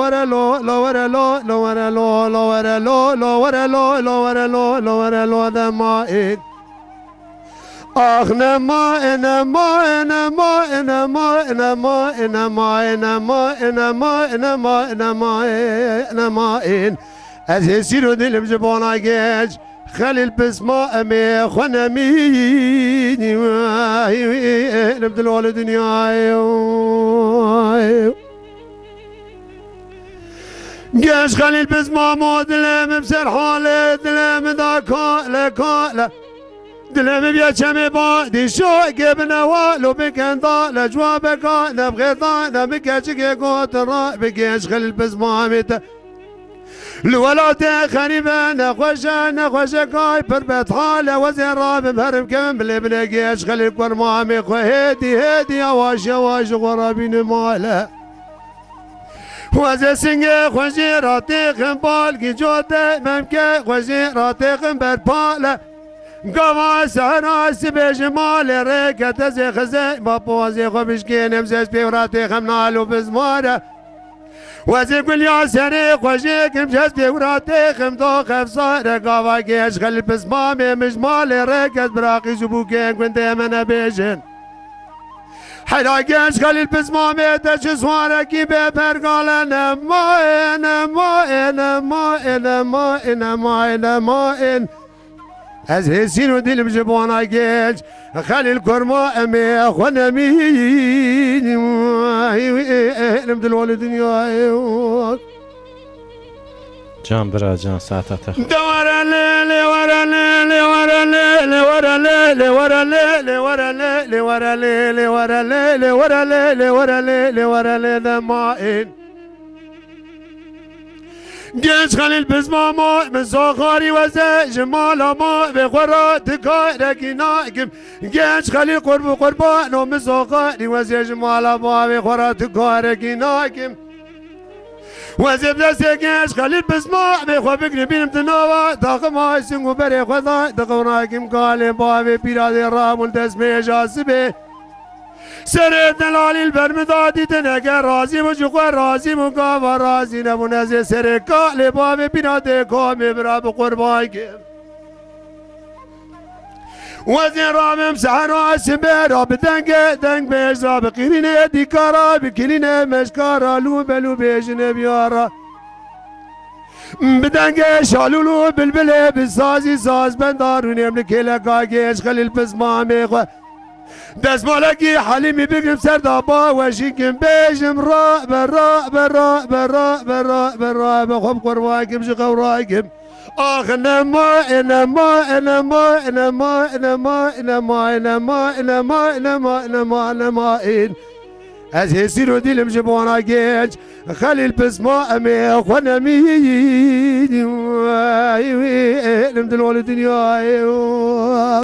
ورا لو لو ورا لو لو ورا لو لو ورا لو لو ورا لو لو ورا لو لو ورا لو دمائن آخ نما نما نما نما نما نما نما نما نما نما نما از سیرو دلم جبانا گیج خلیل بسما امی خونمی نبدل وال دنیای گیج خلیل بسما ما دلم بسر حال دلم دا کاله کاله دلم بیا چمه با دیشو که بنوالو بکندا لجوابکا نبغیدا نبکچه که گوت را بگیج خلیل بسما امیت الولاد خريبة نخوشة كاي بربت حالة وزين راب بهرم كم بالابن جيش خلي الكور مامي خو هدي اواش غرابين ماله وزي سنگه خوشي راتي خنبال كي جوته ممكن خوشي راتي خنبر باله قوا سهنا سبيج مال ريكة زي خزي بابوزي خو بشكين امزيش بيوراتي خمنالو بزماره وزي كل يا سنة خوشيك مجهز بوراتي خمدو خفصار قوا جيش خلي بسمامي مجمال ركز براقي زبوكين كنت من بيجن حلا جيش خلي بسمامي تشسواركي ببرقال نما نما نما نما نما نما از حسين ودلم جبوانا جيش خلي الكرماء امي خونمي نبدل والدنيا جان برا جان ساعتها ورا ليلي ورا ليلي ورا ليلي ورا ليلي ورا ليلي ورا ليلي ورا ليلي ورا ليلي ورا ليلي ورا ليلي ورا ليلي مائن جيش خليل بزماما من ساخاري وزي جمالا ما بخورات كاركي ناكم جيش خليل قرب قربان ومن ساخاري وزي جمالا ما بخورات كاركي ناكم وزي بدسي جيش خليل بزما بخوا بكري بينم تناوا داخم هاي سنگو بري خدا دقوناكم قالي بابي بيرادي رامول دسمي جاسبي سر دلالي البرمدادي تنقى رازي وجوه رازي مقاوة رازي نبو نزي سر قالي بابي بنادي قومي براب قربايك وزي رامم سحرا سبيرا بدنق دنق بيجرا بقيرين ديكارا بكيرين مشكارا لو بلو بيجن بيارا بدنق شالولو بلبلي بالسازي ساز بندارون يملك لكا جيش خليل بسمامي دست مالكي حليمي بقرب سردابا وشيكم بيجم را برا برا برا برا برا بخب قرواكم شقو راكم آخ نما نما نما نما نما نما نما نما نما نما نما از هسيرو ديلم جبوانا جيج خليل بسما امي خونمي نمدل والدنيا